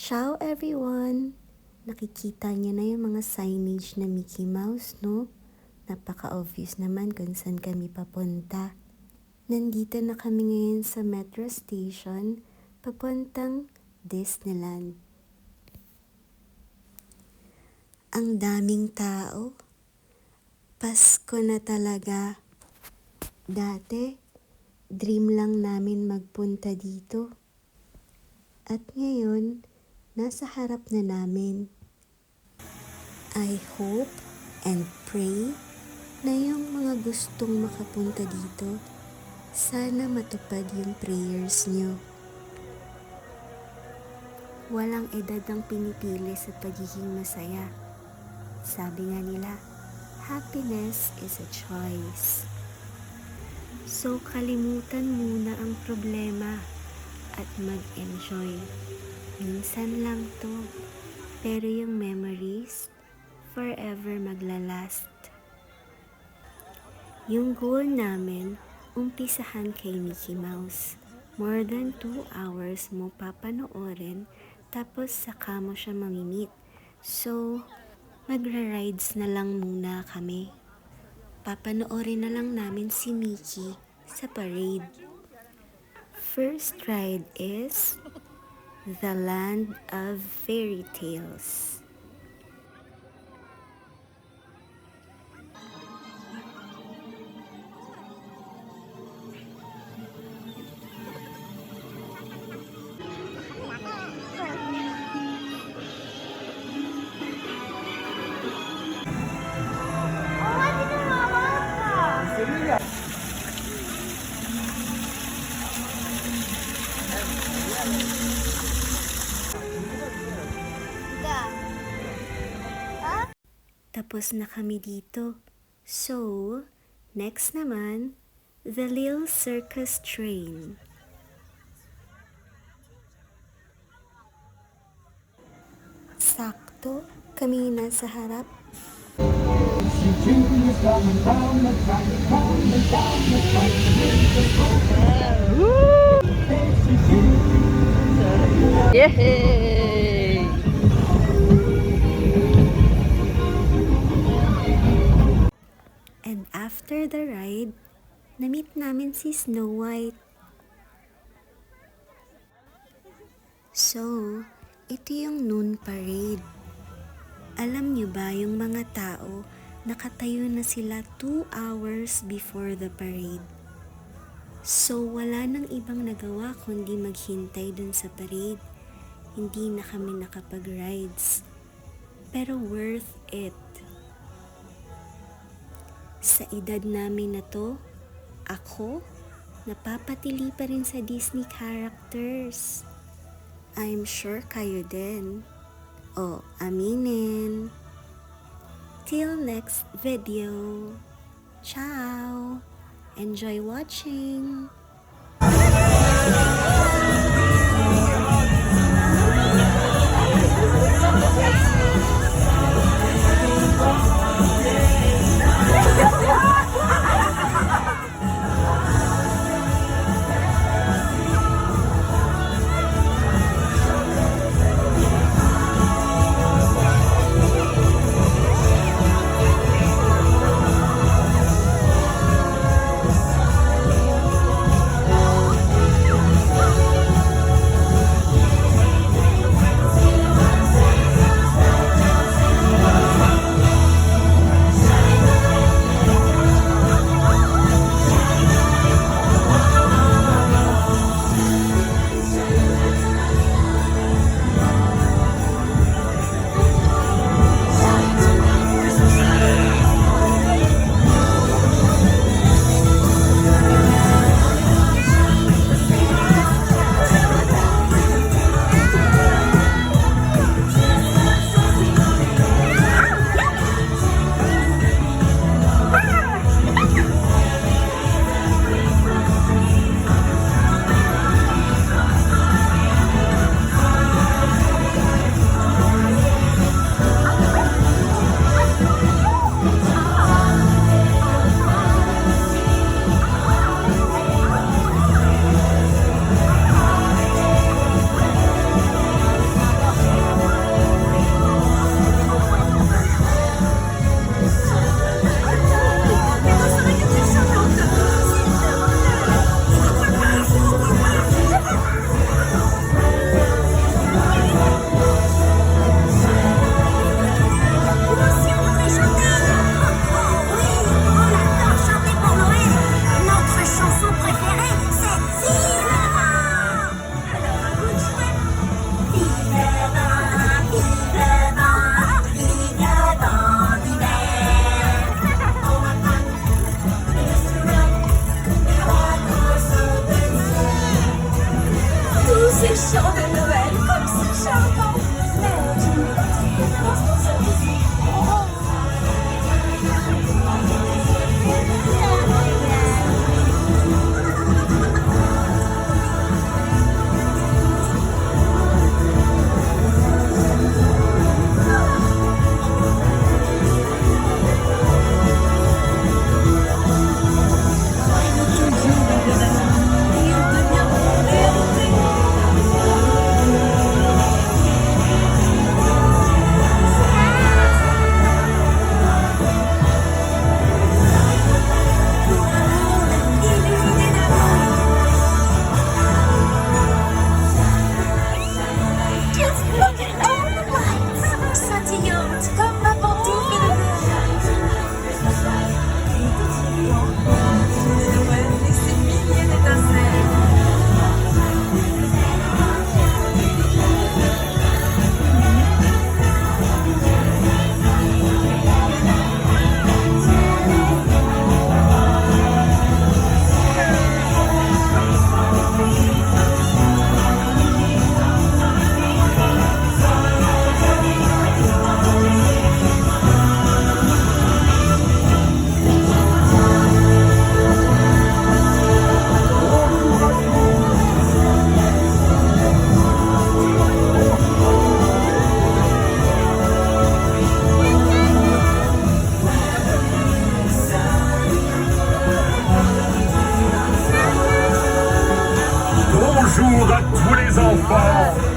Ciao everyone! Nakikita niyo na yung mga signage na Mickey Mouse, no? Napaka-obvious naman kung saan kami papunta. Nandito na kami ngayon sa metro station, papuntang Disneyland. Ang daming tao. Pasko na talaga. Dati, dream lang namin magpunta dito. At ngayon, nasa harap na namin. I hope and pray na yung mga gustong makapunta dito, sana matupad yung prayers nyo. Walang edad ang pinipili sa pagiging masaya. Sabi nga nila, happiness is a choice. So kalimutan muna ang problema at mag-enjoy. Minsan lang to, pero yung memories, forever maglalast. Yung goal namin, umpisahan kay Mickey Mouse. More than 2 hours mo papanoorin, tapos saka mo siya mamimit. So, magra-rides na lang muna kami. Papanoorin na lang namin si Mickey sa parade. First ride is The Land of Fairy Tales. Tapos na kami dito. So, next naman, the Lille Circus Train. Sakto, kami nasa harap. Yay! And after the ride, na-meet namin si Snow White. So, ito yung noon parade. Alam nyo ba yung mga tao, nakatayo na sila 2 hours before the parade. So, wala nang ibang nagawa kundi maghintay dun sa parade. Hindi na kami nakapag-rides. Pero worth it. Sa edad namin na to, ako, napapatili pa rin sa Disney characters. I'm sure kayo din. O, aminin. Till next video. Ciao! Enjoy watching! Wow!